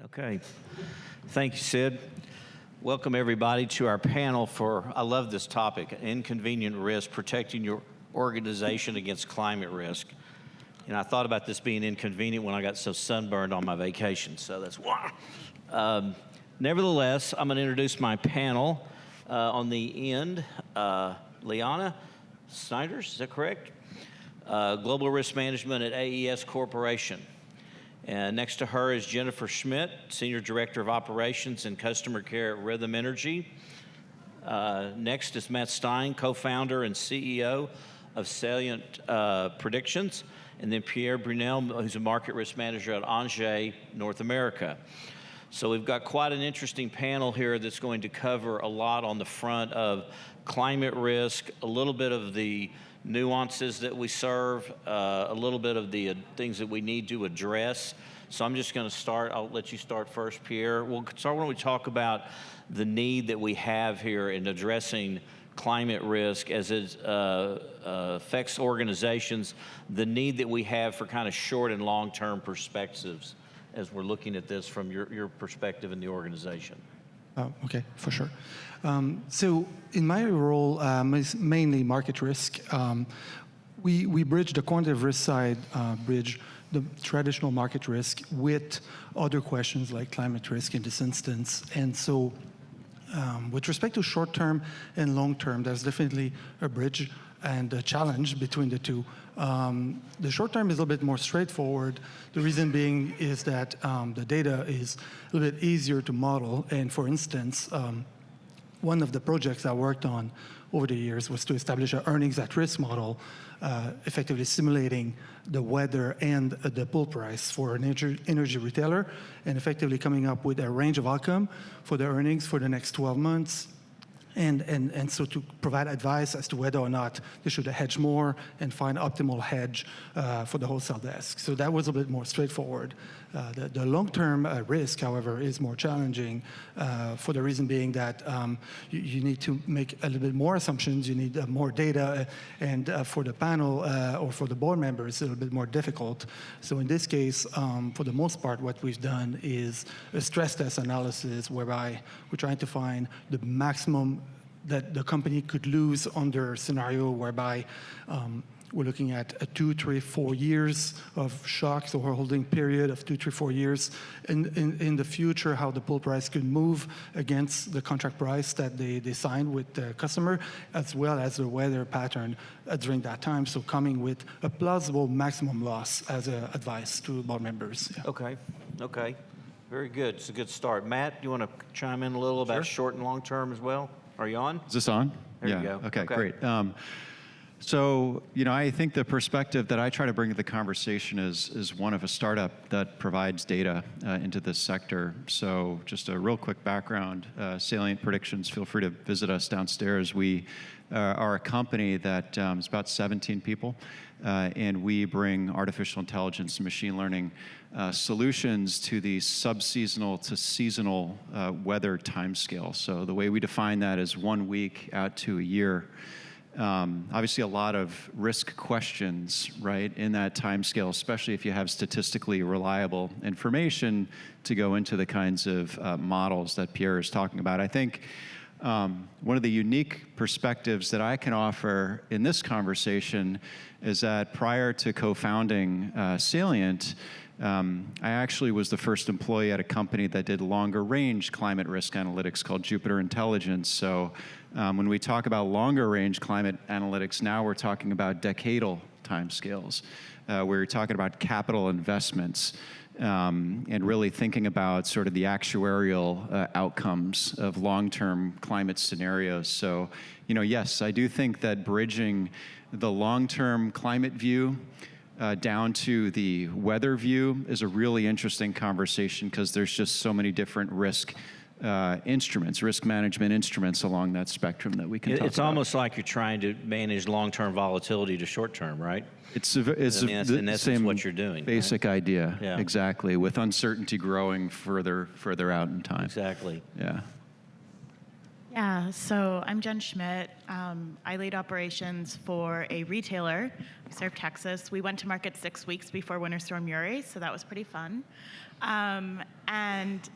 Okay. Thank you, Sid. Welcome, everybody, to our panel for, I love this topic, inconvenient risk, protecting your organization against climate risk. And I thought about this being inconvenient when I got so sunburned on my vacation, so that's why. Nevertheless, I'm going to introduce my panel. On the end, Liana Snyders, is that correct? Global Risk Management at AES Corporation. And next to her is Jennifer Schmidt, Senior Director of Operations and Customer Care at Rhythm Energy. Next is Matt Stein, Co-founder and CEO of Salient Predictions. And then Pierre Brunel, who's a Market Risk Manager at Engie, North America. So we've got quite an interesting panel here that's going to cover a lot on the front of climate risk, a little bit of the nuances that we serve, a little bit of the things that we need to address. So I'm just going to start. I'll let you start first, Pierre. We'll start when we talk about the need that we have here in addressing climate risk as it affects organizations, the need that we have for kind of short and long-term perspectives as we're looking at this from your perspective in the organization. Okay, for sure. So in my role, is mainly market risk. We bridge the quantitative risk side, bridge the traditional market risk with other questions like climate risk in this instance. And so with respect to short-term and long-term, there's definitely a bridge and a challenge between the two. The short term is a little bit more straightforward. The reason being is that the data is a little bit easier to model. And for instance, one of the projects I worked on over the years was to establish an earnings at risk model, effectively simulating the weather and the pool price for an energy retailer, and effectively coming up with a range of outcome for the earnings for the next 12 months. And so to provide advice as to whether or not they should hedge more and find optimal hedge for the wholesale desk. So that was a bit more straightforward. The long-term risk, however, is more challenging for the reason being that you need to make a little bit more assumptions, you need more data, and for the panel or for the board members, it's a little bit more difficult. So in this case, for the most part, what we've done is a stress test analysis whereby we're trying to find the maximum that the company could lose under a scenario whereby we're looking at a 2, 3, 4 years of shock, so we're holding period of 2, 3, 4 years in the future, how the pool price could move against the contract price that they signed with the customer, as well as the weather pattern during that time. So coming with a plausible maximum loss as advice to board members. Yeah. Okay. Very good. It's a good start. Matt, you want to chime in a little about short and long term as well? Are you on? Is this on? There you go. Okay, great. So, I think the perspective that I try to bring to the conversation is one of a startup that provides data into this sector. So just a real quick background, Salient Predictions, feel free to visit us downstairs. We are a company that is about 17 people, and we bring artificial intelligence and machine learning solutions to the sub-seasonal to seasonal weather timescale. So the way we define that is 1 week out to a year. Obviously, a lot of risk questions, right, in that timescale, especially if you have statistically reliable information to go into the kinds of models that Pierre is talking about. I think one of the unique perspectives that I can offer in this conversation is that prior to co-founding Salient, I actually was the first employee at a company that did longer range climate risk analytics called Jupiter Intelligence. So when we talk about longer range climate analytics, now we're talking about decadal timescales. We're talking about capital investments and really thinking about sort of the actuarial outcomes of long-term climate scenarios. So, yes, I do think that bridging the long-term climate view down to the weather view is a really interesting conversation because there's just so many different risk management instruments along that spectrum that we can talk about. It's almost like you're trying to manage long-term volatility to short-term, right? It's in essence what you're doing. Basic idea, yeah. Exactly, with uncertainty growing further out in time. Exactly. Yeah. Yeah, so I'm Jen Schmidt. I lead operations for a retailer. We serve Texas. We went to market 6 weeks before Winter Storm Uri, so that was pretty fun. And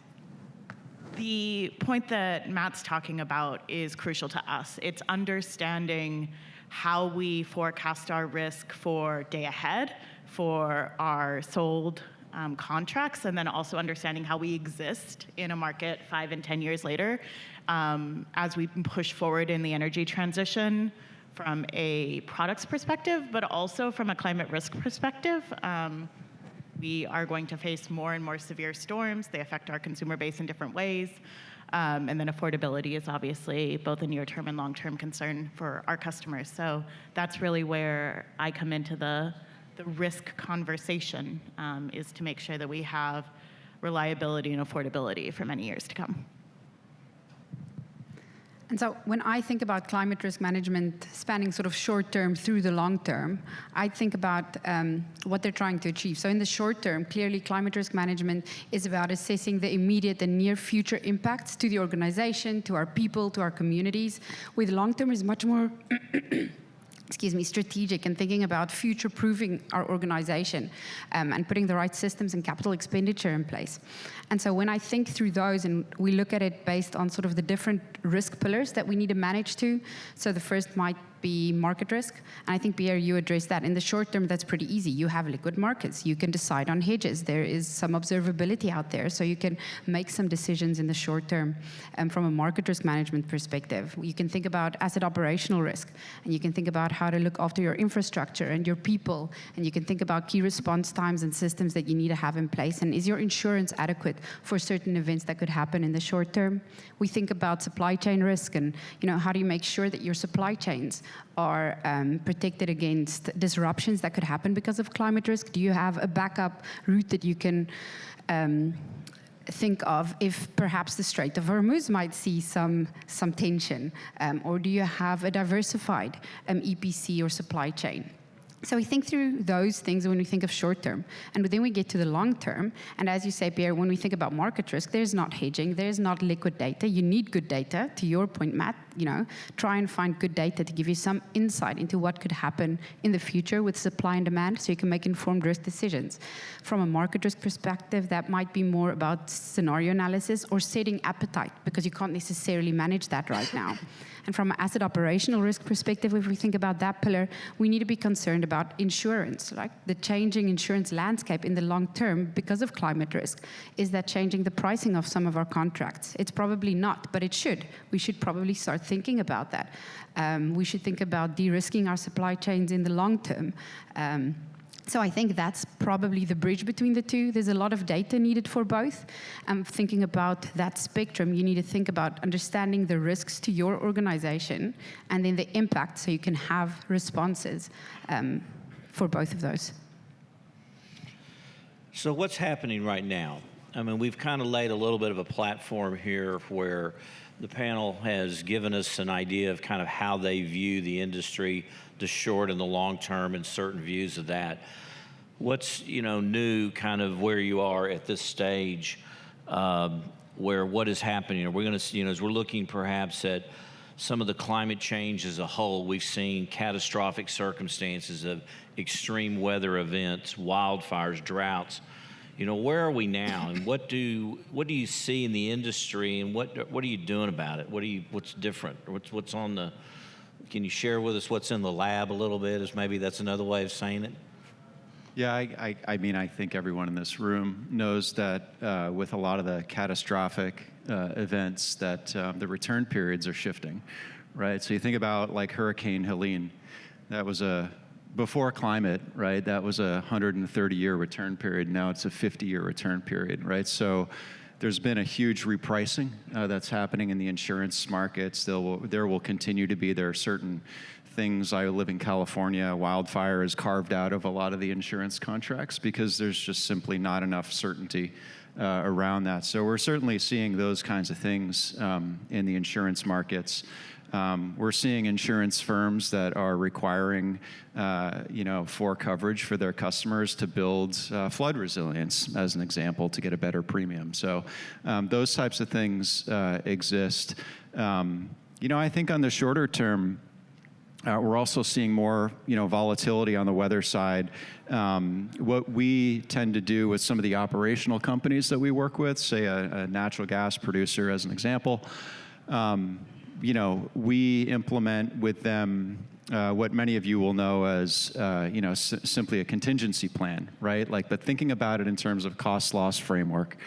the point that Matt's talking about is crucial to us. It's understanding how we forecast our risk for day ahead, for our sold contracts, and then also understanding how we exist in a market 5 and 10 years later as we push forward in the energy transition from a products perspective, but also from a climate risk perspective. We are going to face more and more severe storms. They affect our consumer base in different ways. And then affordability is obviously both a near-term and long-term concern for our customers. So that's really where I come into the risk conversation, is to make sure that we have reliability and affordability for many years to come. And so when I think about climate risk management spanning sort of short term through the long term, I think about what they're trying to achieve. So in the short term, clearly climate risk management is about assessing the immediate and near future impacts to the organization, to our people, to our communities. With long term is much more strategic and thinking about future-proofing our organization and putting the right systems and capital expenditure in place. And so when I think through those and we look at it based on sort of the different risk pillars that we need to manage to, so the first might be market risk. And I think, Pierre, you addressed that. In the short term, that's pretty easy. You have liquid markets. You can decide on hedges. There is some observability out there, so you can make some decisions in the short term. From a market risk management perspective, you can think about asset operational risk, and you can think about how to look after your infrastructure and your people, and you can think about key response times and systems that you need to have in place, and is your insurance adequate for certain events that could happen in the short term. We think about supply chain risk, and how do you make sure that your supply chains are protected against disruptions that could happen because of climate risk? Do you have a backup route that you can think of if perhaps the Strait of Hormuz might see some tension? Or do you have a diversified EPC or supply chain? So we think through those things when we think of short term. And then we get to the long term. And as you say, Pierre, when we think about market risk, there's not hedging, there's not liquid data. You need good data. To your point, Matt, try and find good data to give you some insight into what could happen in the future with supply and demand so you can make informed risk decisions. From a market risk perspective, that might be more about scenario analysis or setting appetite, because you can't necessarily manage that right now. And from an asset operational risk perspective, if we think about that pillar, we need to be concerned about insurance, like the changing insurance landscape in the long term because of climate risk. Is that changing the pricing of some of our contracts? It's probably not, but it should. We should probably start thinking about that. We should think about de-risking our supply chains in the long term. So I think that's probably the bridge between the two. There's a lot of data needed for both. Thinking about that spectrum, you need to think about understanding the risks to your organization and then the impact so you can have responses for both of those. So what's happening right now? I mean, we've kind of laid a little bit of a platform here where the panel has given us an idea of kind of how they view the industry, the short and the long term, and certain views of that. What's new, kind of where you are at this stage, where what is happening? Are we going to, as we're looking perhaps at some of the climate change as a whole, we've seen catastrophic circumstances of extreme weather events, wildfires, droughts. Where are we now, and what do you see in the industry, and what are you doing about it? What's different? What's on the? Can you share with us what's in the lab a little bit? Is maybe that's another way of saying it. Yeah, I mean, I think everyone in this room knows that with a lot of the catastrophic events that the return periods are shifting, right? So you think about like Hurricane Helene, that was before climate, right? That was a 130-year return period. Now it's a 50-year return period, right? So there's been a huge repricing that's happening in the insurance markets. There will continue to be. There are certain things. I live in California. Wildfire is carved out of a lot of the insurance contracts because there's just simply not enough certainty around that. So we're certainly seeing those kinds of things in the insurance markets. We're seeing insurance firms that are requiring, for coverage for their customers to build flood resilience, as an example, to get a better premium. So those types of things exist. I think on the shorter term, we're also seeing more, volatility on the weather side. What we tend to do with some of the operational companies that we work with, say a natural gas producer as an example, we implement with them what many of you will know as, simply a contingency plan, right? But thinking about it in terms of cost-loss framework,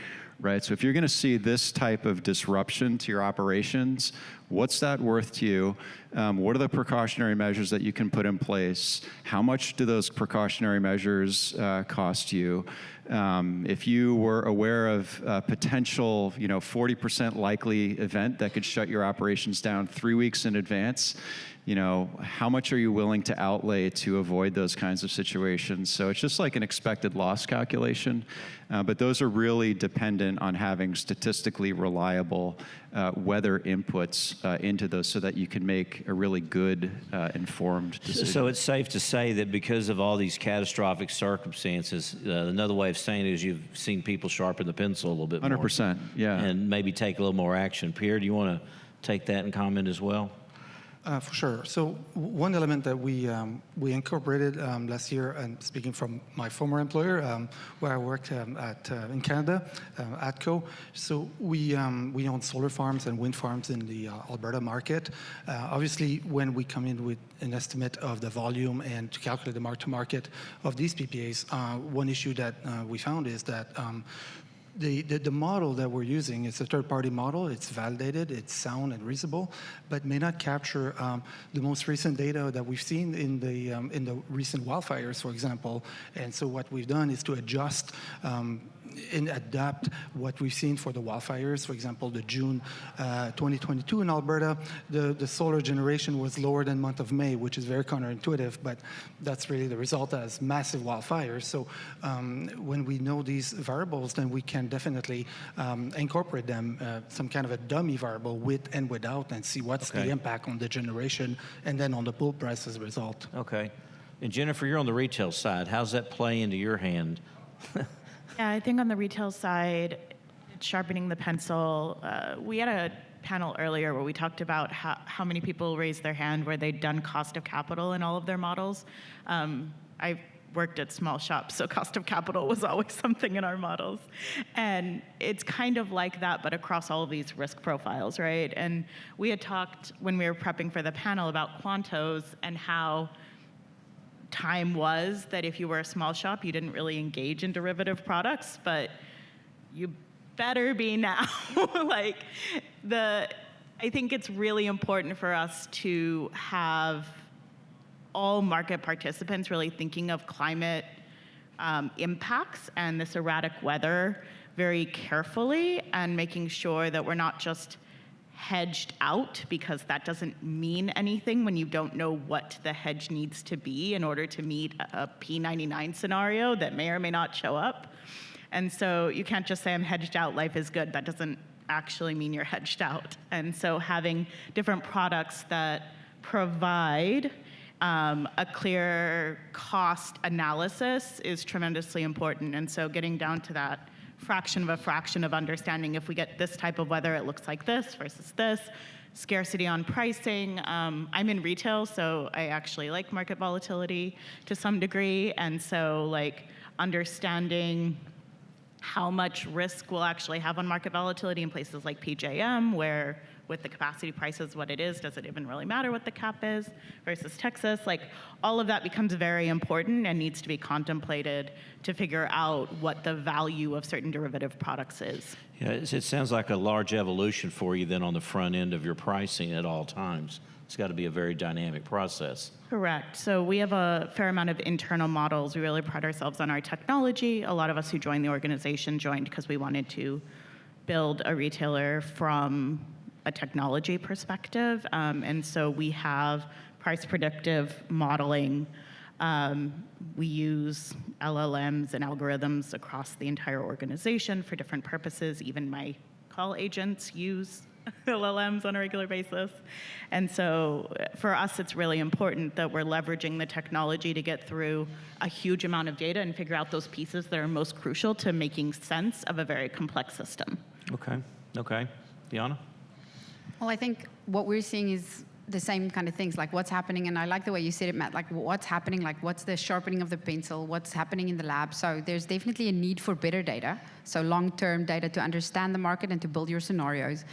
right? So if you're going to see this type of disruption to your operations, what's that worth to you? What are the precautionary measures that you can put in place? How much do those precautionary measures cost you? If you were aware of a potential, 40% likely event that could shut your operations down 3 weeks in advance, how much are you willing to outlay to avoid those kinds of situations? So it's just like an expected loss calculation, but those are really dependent on having statistically reliable weather inputs into those so that you can make a really good, informed decision. So it's safe to say that because of all these catastrophic circumstances, another way of saying it is you've seen people sharpen the pencil a little bit more. 100%, yeah. And maybe take a little more action. Pierre, do you want to take that and comment as well? For sure. So one element that we incorporated last year, and speaking from my former employer, where I worked in Canada, ATCO. So we own solar farms and wind farms in the Alberta market. Obviously, when we come in with an estimate of the volume and to calculate the mark-to-market of these PPAs, one issue that we found is that the model that we're using is a third-party model. It's validated, it's sound and reasonable, but may not capture the most recent data that we've seen in the recent wildfires, for example. And so what we've done is to adjust and adapt what we've seen for the wildfires. For example, the June 2022 in Alberta, the solar generation was lower than month of May, which is very counterintuitive, but that's really the result as massive wildfires. So when we know these variables, then we can definitely incorporate them, some kind of a dummy variable with and without, and see what's the impact on the generation and then on the pool price as a result. Okay. And Jennifer, you're on the retail side. How's that play into your hand? Yeah, I think on the retail side, sharpening the pencil. We had a panel earlier where we talked about how many people raised their hand where they'd done cost of capital in all of their models. I worked at small shops, so cost of capital was always something in our models. And it's kind of like that, but across all of these risk profiles, right? And we had talked when we were prepping for the panel about Quantos and how time was that if you were a small shop, you didn't really engage in derivative products, but you better be now. I think it's really important for us to have all market participants really thinking of climate impacts and this erratic weather very carefully, and making sure that we're not just hedged out, because that doesn't mean anything when you don't know what the hedge needs to be in order to meet a P99 scenario that may or may not show up. And so you can't just say, I'm hedged out, life is good. That doesn't actually mean you're hedged out. And so having different products that provide a clear cost analysis is tremendously important. And so getting down to that fraction of understanding, if we get this type of weather, it looks like this versus this. Scarcity on pricing. I'm in retail, so I actually like market volatility to some degree. And so understanding how much risk we'll actually have on market volatility in places like PJM, where with the capacity prices what it is, does it even really matter what the cap is, versus Texas? All of that becomes very important and needs to be contemplated to figure out what the value of certain derivative products is. Yeah, it sounds like a large evolution for you then on the front end of your pricing at all times. It's got to be a very dynamic process. Correct. So we have a fair amount of internal models. We really pride ourselves on our technology. A lot of us who joined the organization joined because we wanted to build a retailer from a technology perspective. And so we have price predictive modeling. We use LLMs and algorithms across the entire organization for different purposes. Even my call agents use LLMs on a regular basis. And so for us, it's really important that we're leveraging the technology to get through a huge amount of data and figure out those pieces that are most crucial to making sense of a very complex system. Okay. Diana? Well, I think what we're seeing is the same kind of things, like what's happening, and I like the way you said it, Matt, like what's happening, like what's the sharpening of the pencil, what's happening in the lab. So there's definitely a need for better data, so long-term data to understand the market and to build your scenarios.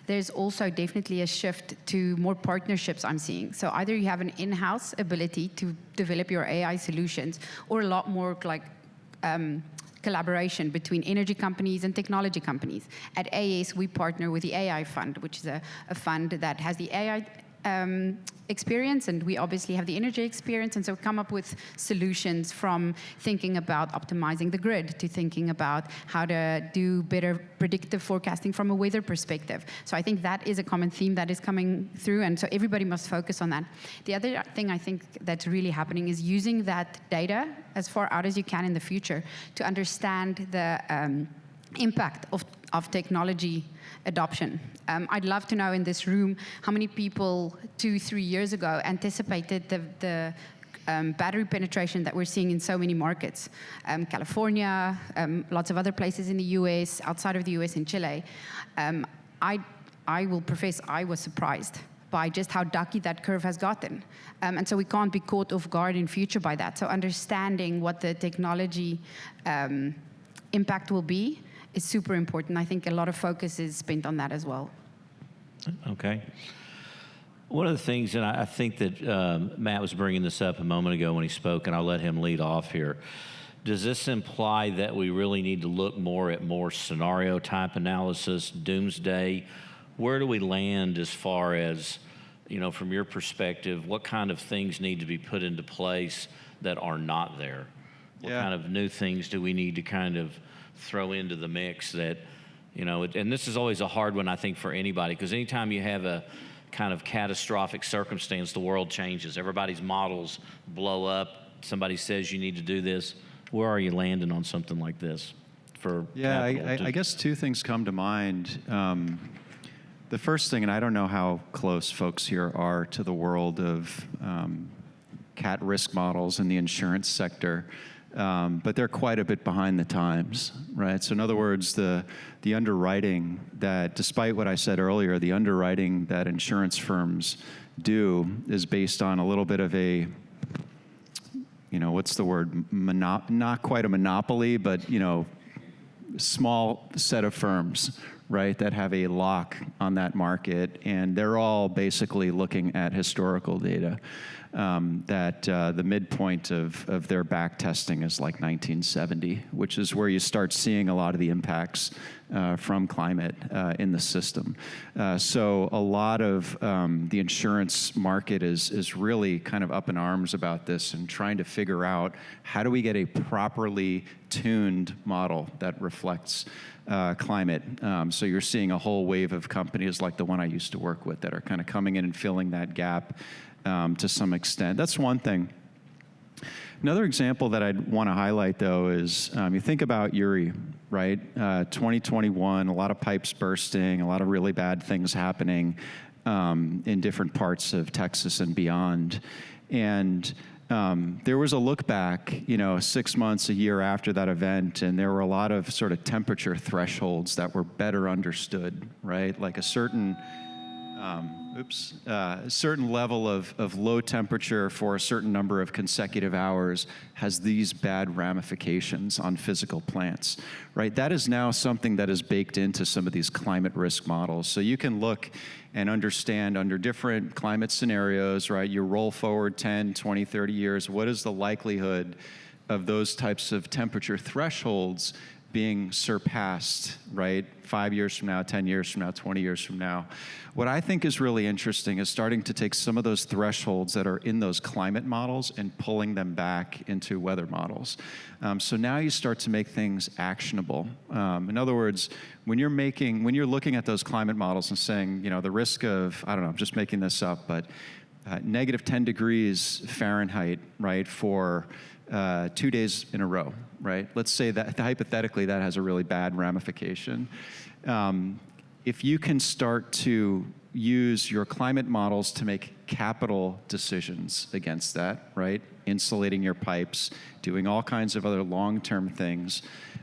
There's also definitely a shift to more partnerships I'm seeing. So either you have an in-house ability to develop your AI solutions, or a lot more like collaboration between energy companies and technology companies. At AES, we partner with the AI Fund, which is a fund that has the AI experience, and we obviously have the energy experience, and so come up with solutions from thinking about optimizing the grid to thinking about how to do better predictive forecasting from a weather perspective. So I think that is a common theme that is coming through, and so everybody must focus on that. The other thing I think that's really happening is using that data as far out as you can in the future to understand the impact of technology adoption. I'd love to know in this room how many people 2-3 years ago anticipated the battery penetration that we're seeing in so many markets. California, lots of other places in the US, outside of the US, in Chile. I will profess I was surprised by just how ducky that curve has gotten. And so we can't be caught off guard in future by that. So understanding what the technology impact will be is super important. I think a lot of focus is spent on that as well. Okay. One of the things, and I think that Matt was bringing this up a moment ago when he spoke, and I'll let him lead off here. Does this imply that we really need to look more at more scenario type analysis, doomsday? Where do we land as far as, from your perspective, what kind of things need to be put into place that are not there? What kind of new things do we need to kind of throw into the mix that, and this is always a hard one, I think, for anybody, because anytime you have a kind of catastrophic circumstance, the world changes. Everybody's models blow up. Somebody says you need to do this. Where are you landing on something like this? I guess two things come to mind. The first thing, and I don't know how close folks here are to the world of cat risk models in the insurance sector, but they're quite a bit behind the times, right? So in other words, the underwriting that, despite what I said earlier, the underwriting that insurance firms do is based on a little bit of a, what's the word? Not quite a monopoly, but, small set of firms, right, that have a lock on that market, and they're all basically looking at historical data. That the midpoint of their back testing is like 1970, which is where you start seeing a lot of the impacts from climate in the system. So a lot of the insurance market is really kind of up in arms about this and trying to figure out how do we get a properly tuned model that reflects climate. So you're seeing a whole wave of companies like the one I used to work with that are kind of coming in and filling that gap to some extent. That's one thing. Another example that I'd want to highlight, though, is you think about Uri, right? 2021, a lot of pipes bursting, a lot of really bad things happening in different parts of Texas and beyond. And there was a look back, 6 months, a year after that event, and there were a lot of sort of temperature thresholds that were better understood, right? Like a certain certain level of low temperature for a certain number of consecutive hours has these bad ramifications on physical plants, right? That is now something that is baked into some of these climate risk models. So you can look and understand under different climate scenarios, right? You roll forward 10, 20, 30 years, what is the likelihood of those types of temperature thresholds being surpassed, right? 5 years from now, 10 years from now, 20 years from now. What I think is really interesting is starting to take some of those thresholds that are in those climate models and pulling them back into weather models. So now you start to make things actionable. In other words, when you're looking at those climate models and saying, the risk of, I don't know, I'm just making this up, but negative 10 degrees Fahrenheit, right, for 2 days in a row, right? Let's say that hypothetically that has a really bad ramification. if you can start to use your climate models to make capital decisions against that, right? Insulating your pipes, doing all kinds of other long-term things,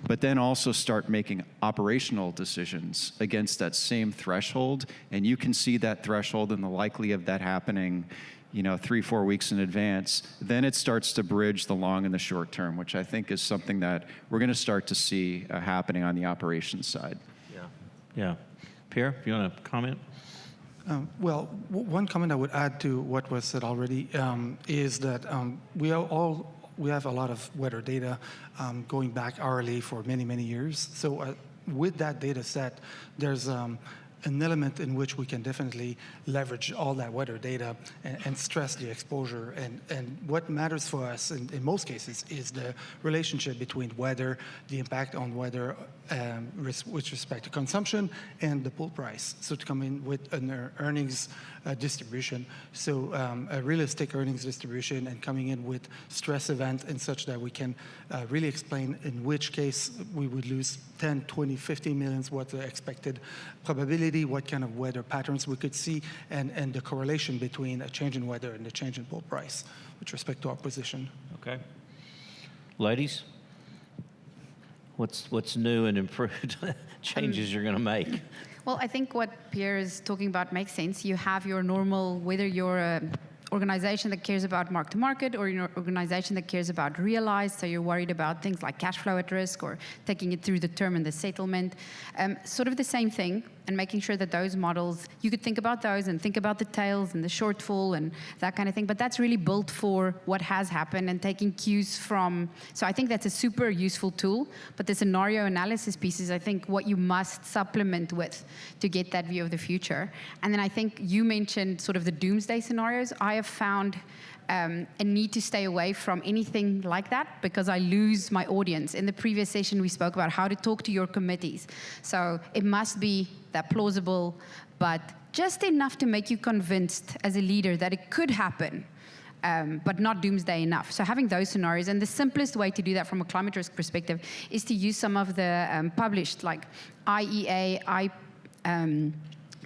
but then also start making operational decisions against that same threshold, and you can see that threshold and the likelihood of that happening, 3-4 weeks in advance, then it starts to bridge the long and the short term, which I think is something that we're going to start to see happening on the operations side. Yeah. Pierre, if you want to comment? Well, one comment I would add to what was said already is that we have a lot of weather data going back hourly for many, many years. So with that data set, there's an element in which we can definitely leverage all that weather data and stress the exposure. And what matters for us in most cases is the relationship between weather, the impact on weather with respect to consumption, and the pool price. So to come in with an earnings distribution, so a realistic earnings distribution, and coming in with stress event and such that we can really explain in which case we would lose 10, 20, 50 millions, what the expected probability, what kind of weather patterns we could see, and the correlation between a change in weather and the change in pool price with respect to our position. Okay. Ladies, what's new and improved changes you're going to make? Well, I think what Pierre is talking about makes sense. You have your normal, whether you're an organization that cares about mark-to-market or your organization that cares about realized, so you're worried about things like cash flow at risk or taking it through the term and the settlement. Sort of the same thing, and making sure that those models, you could think about those and think about the tails and the shortfall and that kind of thing, but that's really built for what has happened and taking cues from, so I think that's a super useful tool, but the scenario analysis piece is, I think, what you must supplement with to get that view of the future. And then I think you mentioned sort of the doomsday scenarios. I have found a need to stay away from anything like that because I lose my audience. In the previous session, we spoke about how to talk to your committees. So it must be that plausible, but just enough to make you convinced as a leader that it could happen, but not doomsday enough. So having those scenarios, and the simplest way to do that from a climate risk perspective is to use some of the published, like IEA,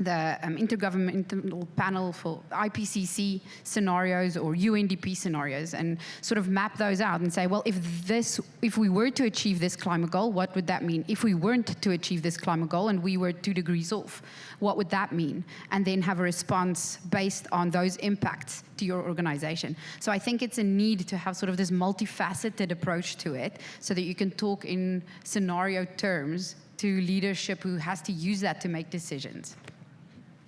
the Intergovernmental Panel for IPCC scenarios or UNDP scenarios, and sort of map those out and say, well, if we were to achieve this climate goal, what would that mean? If we weren't to achieve this climate goal and we were 2 degrees off, what would that mean? And then have a response based on those impacts to your organization. So I think it's a need to have sort of this multifaceted approach to it so that you can talk in scenario terms to leadership who has to use that to make decisions.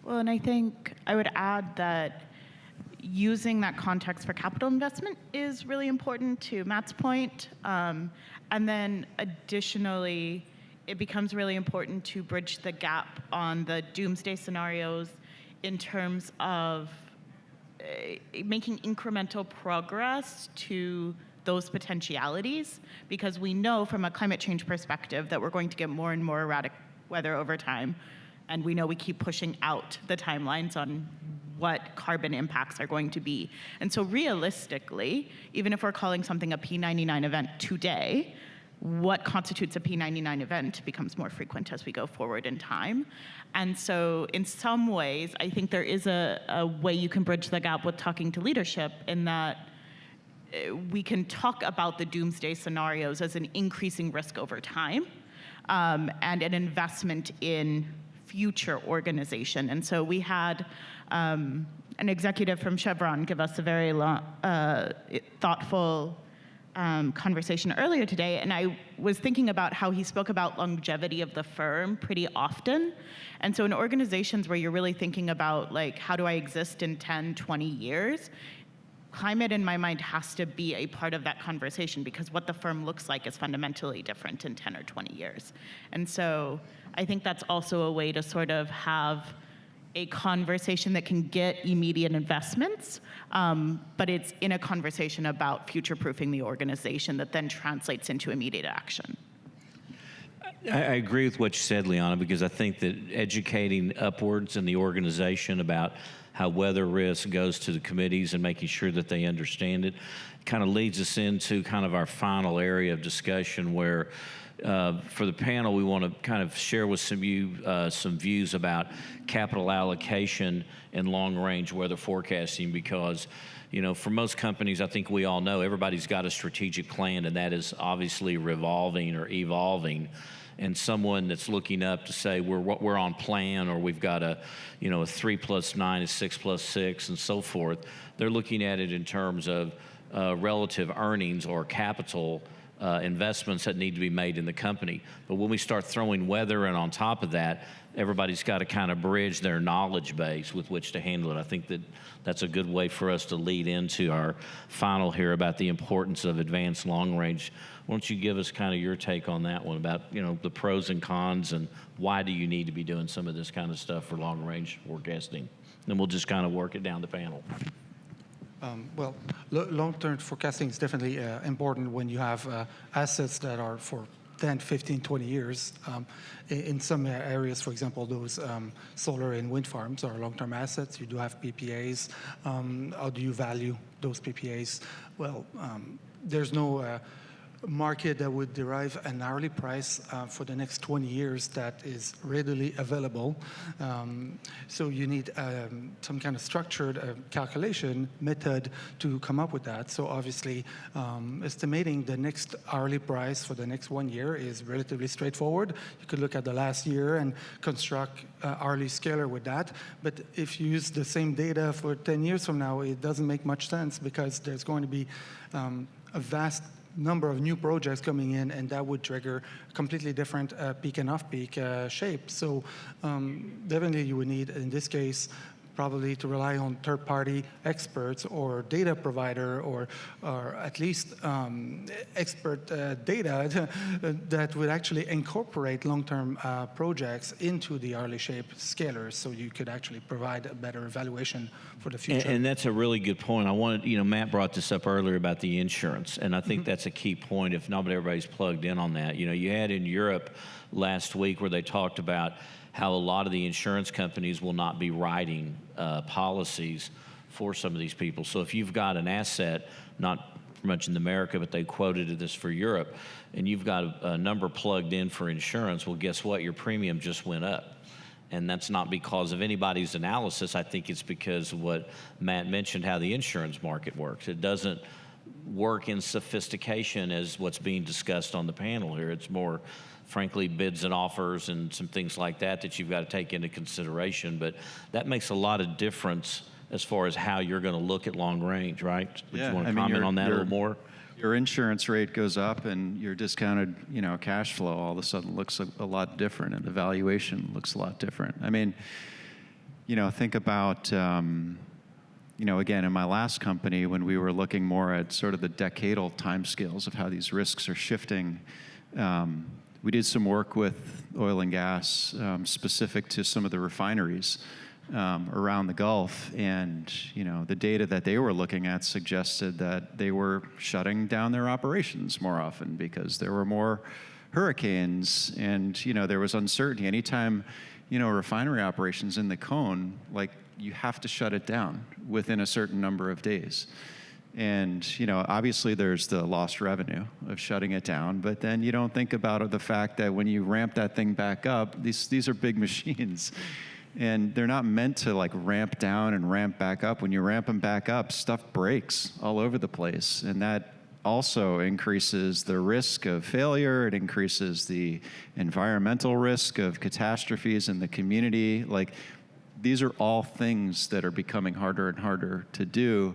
Well, and I think I would add that using that context for capital investment is really important, to Matt's point. And then additionally, it becomes really important to bridge the gap on the doomsday scenarios in terms of making incremental progress to those potentialities, because we know from a climate change perspective that we're going to get more and more erratic weather over time. And we know we keep pushing out the timelines on what carbon impacts are going to be. And so realistically, even if we're calling something a P99 event today, what constitutes a P99 event becomes more frequent as we go forward in time. And so in some ways, I think there is a way you can bridge the gap with talking to leadership, in that we can talk about the doomsday scenarios as an increasing risk over time, and an investment in future organization. And so we had an executive from Chevron give us a very thoughtful conversation earlier today, and I was thinking about how he spoke about longevity of the firm pretty often. And so in organizations where you're really thinking about, like, how do I exist in 10, 20 years, climate in my mind has to be a part of that conversation, because what the firm looks like is fundamentally different in 10 or 20 years. And so I think that's also a way to sort of have a conversation that can get immediate investments, but it's in a conversation about future-proofing the organization that then translates into immediate action. I agree with what you said, Liana, because I think that educating upwards in the organization about how weather risk goes to the committees and making sure that they understand it kind of leads us into kind of our final area of discussion where for the panel, we want to kind of share with some views about capital allocation and long-range weather forecasting because, you know, for most companies, I think we all know everybody's got a strategic plan, and that is obviously revolving or evolving. And someone that's looking up to say we're on plan, or we've got a 3+9 is 6+6 and so forth, they're looking at it in terms of relative earnings or capital investments that need to be made in the company. But when we start throwing weather in on top of that, everybody's got to kind of bridge their knowledge base with which to handle it. I think that that's a good way for us to lead into our final here about the importance of advanced long range. Why don't you give us kind of your take on that one about, you know, the pros and cons and why do you need to be doing some of this kind of stuff for long range forecasting? Then we'll just kind of work it down the panel. Well, long-term forecasting is definitely important when you have assets that are for 10, 15, 20 years. In some areas, for example, those solar and wind farms are long-term assets. You do have PPAs. How do you value those PPAs? Well, there's no market that would derive an hourly price for the next 20 years that is readily available. So you need some kind of structured calculation method to come up with that. So obviously, estimating the next hourly price for the next 1 year is relatively straightforward. You could look at the last year and construct hourly scalar with that. But if you use the same data for 10 years from now, it doesn't make much sense because there's going to be a vast number of new projects coming in, and that would trigger a completely different peak and off-peak shape. So definitely you would need, in this case, probably to rely on third-party experts or data provider or at least expert data that would actually incorporate long-term projects into the hourly shape scalars so you could actually provide a better evaluation for the future. And that's a really good point. I wanted, you know, Matt brought this up earlier about the insurance, and I think that's a key point if not everybody's plugged in on that. You know, you had in Europe last week where they talked about how a lot of the insurance companies will not be writing policies for some of these people. So if you've got an asset, not much in America, but they quoted this for Europe, and you've got a number plugged in for insurance, well, guess what? Your premium just went up. And that's not because of anybody's analysis. I think it's because of what Matt mentioned, how the insurance market works. It doesn't work in sophistication as what's being discussed on the panel here. It's more, frankly, bids and offers and some things like that that you've got to take into consideration. But that makes a lot of difference as far as how you're going to look at long range, right? Would you want to comment on that a little more? Your insurance rate goes up and your discounted, you know, cash flow all of a sudden looks a lot different and the valuation looks a lot different. I mean, you know, think about, you know, again, in my last company, when we were looking more at sort of the decadal timescales of how these risks are shifting, we did some work with oil and gas specific to some of the refineries around the Gulf, and you know the data that they were looking at suggested that they were shutting down their operations more often because there were more hurricanes, and you know there was uncertainty. Anytime you know refinery operations in the cone, like you have to shut it down within a certain number of days. And you know, obviously there's the lost revenue of shutting it down, but then you don't think about the fact that when you ramp that thing back up, these are big machines. And they're not meant to like ramp down and ramp back up. When you ramp them back up, stuff breaks all over the place. And that also increases the risk of failure. It increases the environmental risk of catastrophes in the community. Like, these are all things that are becoming harder and harder to do.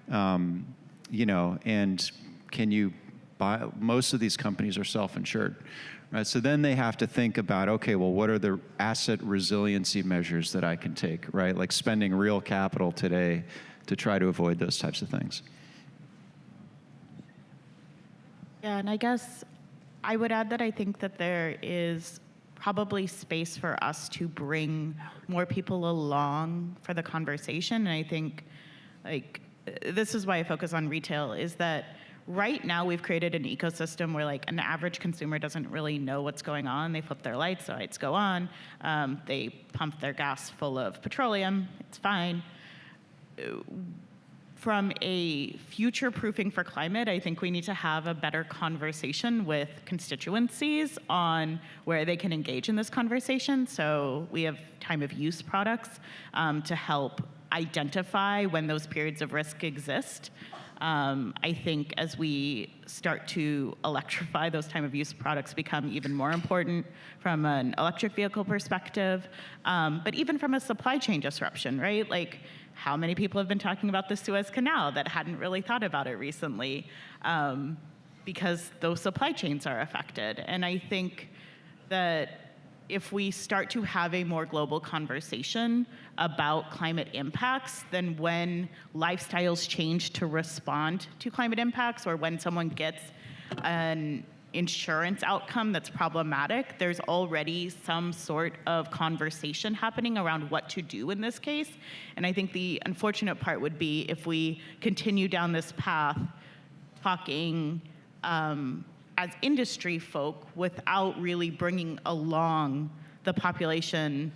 You know, and can you buy, most of these companies are self-insured. Right, so then they have to think about, okay, well, what are the asset resiliency measures that I can take, right? Like spending real capital today to try to avoid those types of things. Yeah, and I guess I would add that I think that there is probably space for us to bring more people along for the conversation. And I think, like, this is why I focus on retail, is that right now we've created an ecosystem where like an average consumer doesn't really know what's going on. They flip their lights, the lights go on. They pump their gas full of petroleum. It's fine. From a future proofing for climate, I think we need to have a better conversation with constituencies on where they can engage in this conversation. So we have time of use products to help identify when those periods of risk exist. I think as we start to electrify, those time of use products become even more important from an electric vehicle perspective, but even from a supply chain disruption, right? Like, how many people have been talking about the Suez Canal that hadn't really thought about it recently, because those supply chains are affected. And I think that if we start to have a more global conversation about climate impacts, then when lifestyles change to respond to climate impacts, or when someone gets an insurance outcome that's problematic, there's already some sort of conversation happening around what to do in this case. And I think the unfortunate part would be if we continue down this path talking as industry folk without really bringing along the population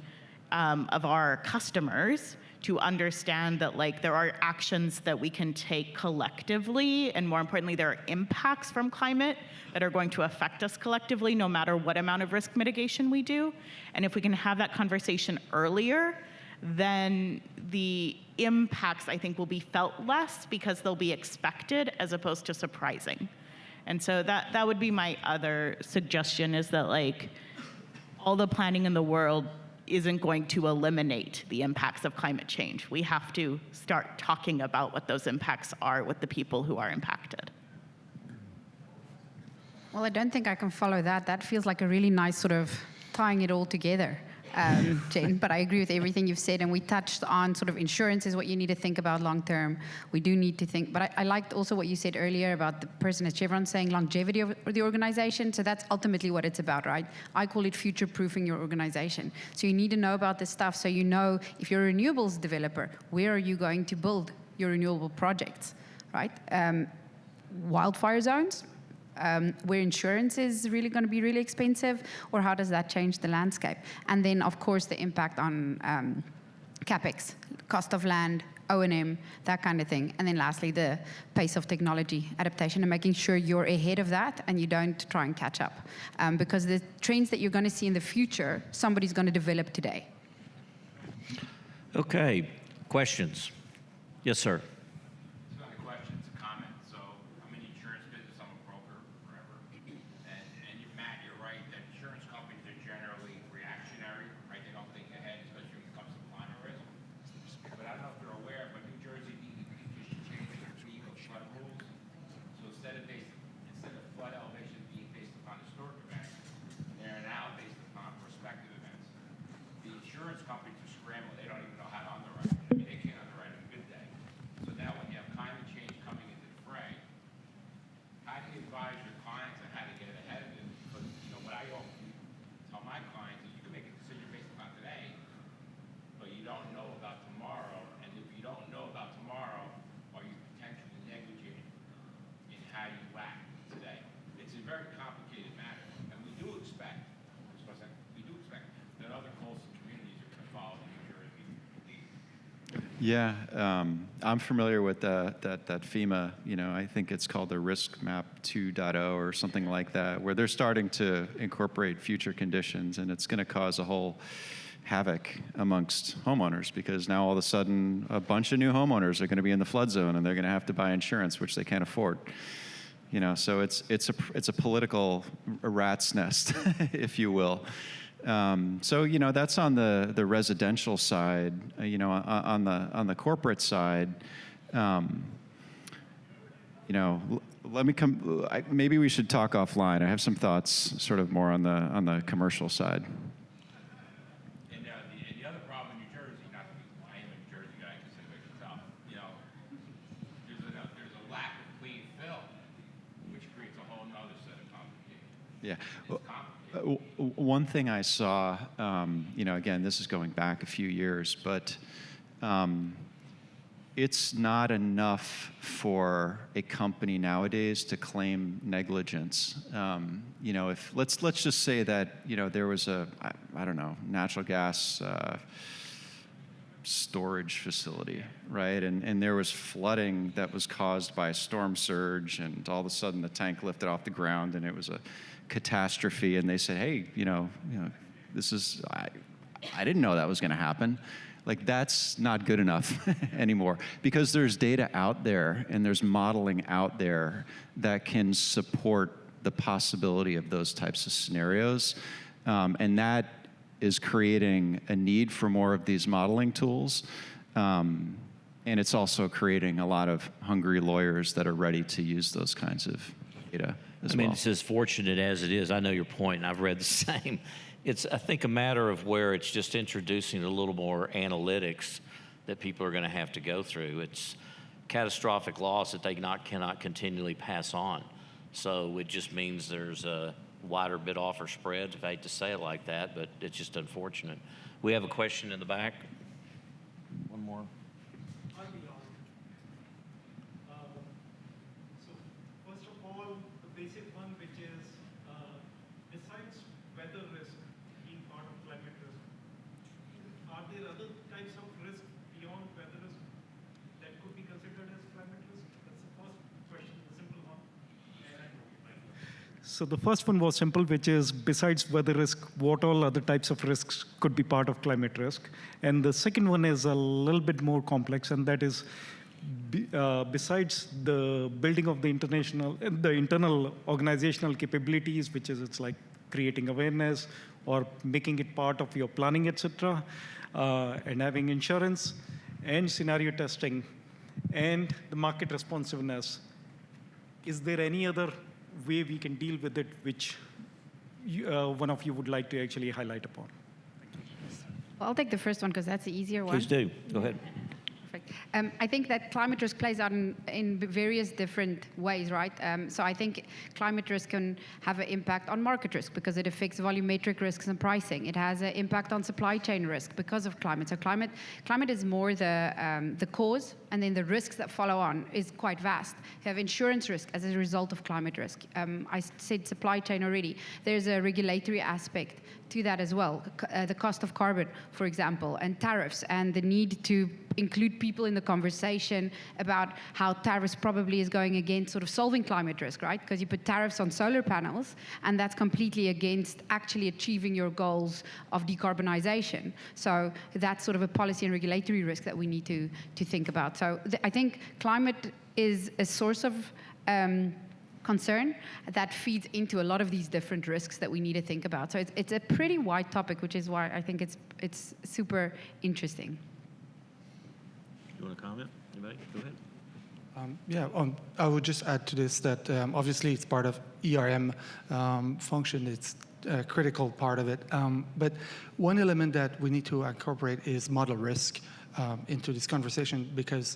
of our customers to understand that like there are actions that we can take collectively, and more importantly, there are impacts from climate that are going to affect us collectively no matter what amount of risk mitigation we do. And if we can have that conversation earlier, then the impacts, I think, will be felt less because they'll be expected as opposed to surprising. And so that would be my other suggestion, is that like all the planning in the world isn't going to eliminate the impacts of climate change. We have to start talking about what those impacts are with the people who are impacted. Well, I don't think I can follow that. That feels like a really nice sort of tying it all together, Jen. But I agree with everything you've said. And we touched on sort of insurance is what you need to think about long term. We do need to think. But I liked also what you said earlier about the person at Chevron saying longevity of the organization. So that's ultimately what it's about, right? I call it future-proofing your organization. So you need to know about this stuff so you know if you're a renewables developer, where are you going to build your renewable projects, right? Wildfire zones? Where insurance is really going to be really expensive, or how does that change the landscape? And then, of course, the impact on CapEx, cost of land, O&M, that kind of thing. And then lastly, the pace of technology adaptation and making sure you're ahead of that and you don't try and catch up. Because the trends that you're going to see in the future, somebody's going to develop today. Okay, questions? Yes, sir. Yeah, I'm familiar with that FEMA, I think it's called the Risk Map 2.0 or something like that, where they're starting to incorporate future conditions, and it's going to cause a whole havoc amongst homeowners, because now all of a sudden a bunch of new homeowners are going to be in the flood zone and they're going to have to buy insurance, which they can't afford. So it's a political rat's nest, if you will. So that's on the residential side. On the corporate side, let me come. Maybe we should talk offline. I have some thoughts, sort of more on the commercial side. And the other problem in New Jersey, not to be, I am a New Jersey guy, because it makes it tough. There's a lack of clean fill, which creates a whole other set of complications. Yeah. It's complicated. One thing I saw, again, this is going back a few years, but it's not enough for a company nowadays to claim negligence. You know, if let's just say that, you know, there was a, I don't know, natural gas storage facility, right? And there was flooding that was caused by a storm surge, and all of a sudden the tank lifted off the ground, and it was a catastrophe. And they said, hey, you know, this is, I didn't know that was going to happen. Like, that's not good enough anymore, because there's data out there and there's modeling out there that can support the possibility of those types of scenarios. And that is creating a need for more of these modeling tools. And it's also creating a lot of hungry lawyers that are ready to use those kinds of data as well. I mean, it's as fortunate as it is. I know your point, and I've read the same. It's, I think, a matter of where it's just introducing a little more analytics that people are going to have to go through. It's catastrophic loss that they cannot continually pass on. So it just means there's a wider bid-offer spreads. I hate to say it like that, but it's just unfortunate. We have a question in the back. One more. I'll be on. So first of all, the basic one, which is besides weather risk being part of climate risk, are there other types of risk beyond weather risk that could be considered as climate risk? That's the first question, the simple one. So the first one was simple, which is besides weather risk, what all other types of risks could be part of climate risk? And the second one is a little bit more complex, and that is besides the building of the internal organizational capabilities, which is it's like creating awareness or making it part of your planning, etc., and having insurance and scenario testing and the market responsiveness. Is there any other way we can deal with it, which one of you would like to actually highlight upon? Well, I'll take the first one because that's the easier one. Please do. Go ahead. Perfect. I think that climate risk plays out in various different ways, right? So I think climate risk can have an impact on market risk because it affects volumetric risks and pricing. It has an impact on supply chain risk because of climate. So climate is more the cause, and then the risks that follow on is quite vast. You have insurance risk as a result of climate risk. I said supply chain already. There's a regulatory aspect to that as well. The cost of carbon, for example, and tariffs, and the need to include people in the conversation about how tariffs probably is going against sort of solving climate risk, right? Because you put tariffs on solar panels, and that's completely against actually achieving your goals of decarbonization. So that's sort of a policy and regulatory risk that we need to think about. So I think climate is a source of concern that feeds into a lot of these different risks that we need to think about. So it's a pretty wide topic, which is why I think it's super interesting. You want to comment? Anybody? Go ahead. I would just add to this that obviously it's part of ERM function. It's a critical part of it. But one element that we need to incorporate is model risk into this conversation, because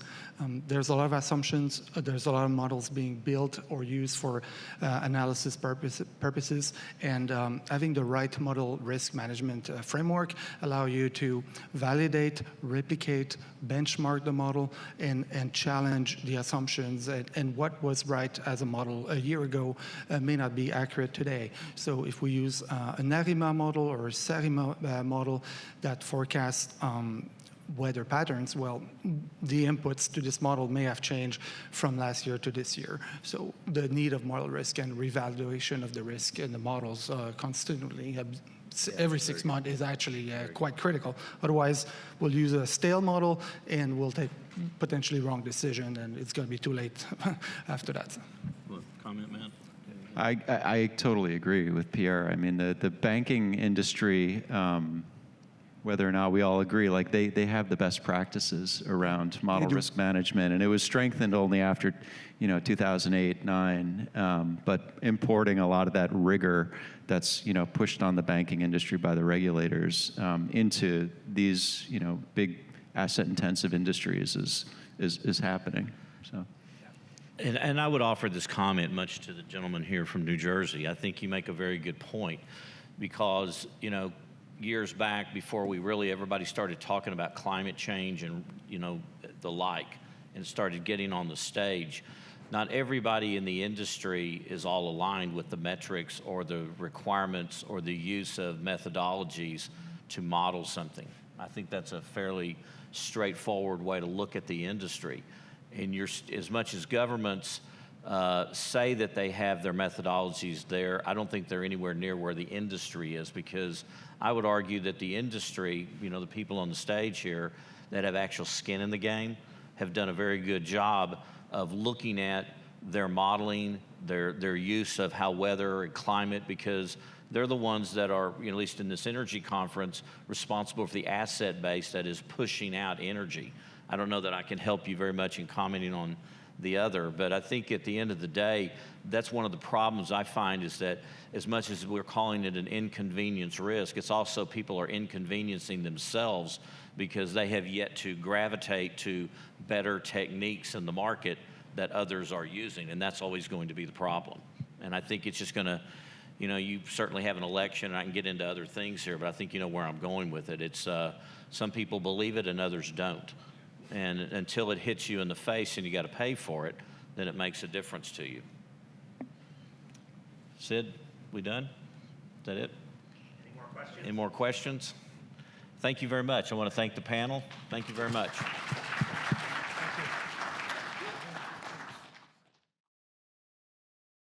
there's a lot of assumptions, there's a lot of models being built or used for analysis purposes, and having the right model risk management framework allow you to validate, replicate, benchmark the model, and challenge the assumptions, and what was right as a model a year ago may not be accurate today. So if we use an ARIMA model or a SARIMA model that forecasts weather patterns, well, the inputs to this model may have changed from last year to this year. So the need of model risk and revaluation of the risk in the models constantly, every 6 months, is actually quite critical. Otherwise, we'll use a stale model and we'll take potentially wrong decision, and it's going to be too late after that. Comment, man? I totally agree with Pierre. I mean, the banking industry, whether or not we all agree, like they have the best practices around model risk management, and it was strengthened only after, 2008, 9. But importing a lot of that rigor that's pushed on the banking industry by the regulators into these big asset-intensive industries is happening. So. And I would offer this comment much to the gentleman here from New Jersey. I think you make a very good point, because years back, before everybody started talking about climate change and the like, and started getting on the stage, not everybody in the industry is all aligned with the metrics or the requirements or the use of methodologies to model something. I think that's a fairly straightforward way to look at the industry. And as much as governments say that they have their methodologies there, I don't think they're anywhere near where the industry is, because I would argue that the industry, the people on the stage here that have actual skin in the game, have done a very good job of looking at their modeling, their use of how weather and climate, because they're the ones that are, at least in this energy conference, responsible for the asset base that is pushing out energy. I don't know that I can help you very much in commenting on the other, but I think at the end of the day, that's one of the problems I find, is that as much as we're calling it an inconvenience risk, it's also people are inconveniencing themselves because they have yet to gravitate to better techniques in the market that others are using, and that's always going to be the problem. And I think it's just going to, you certainly have an election, and I can get into other things here, but I think you know where I'm going with it. It's some people believe it and others don't. And until it hits you in the face and you got to pay for it, then it makes a difference to you. Sid, we done? Is that it? Any more questions? Any more questions? Thank you very much. I want to thank the panel. Thank you very much.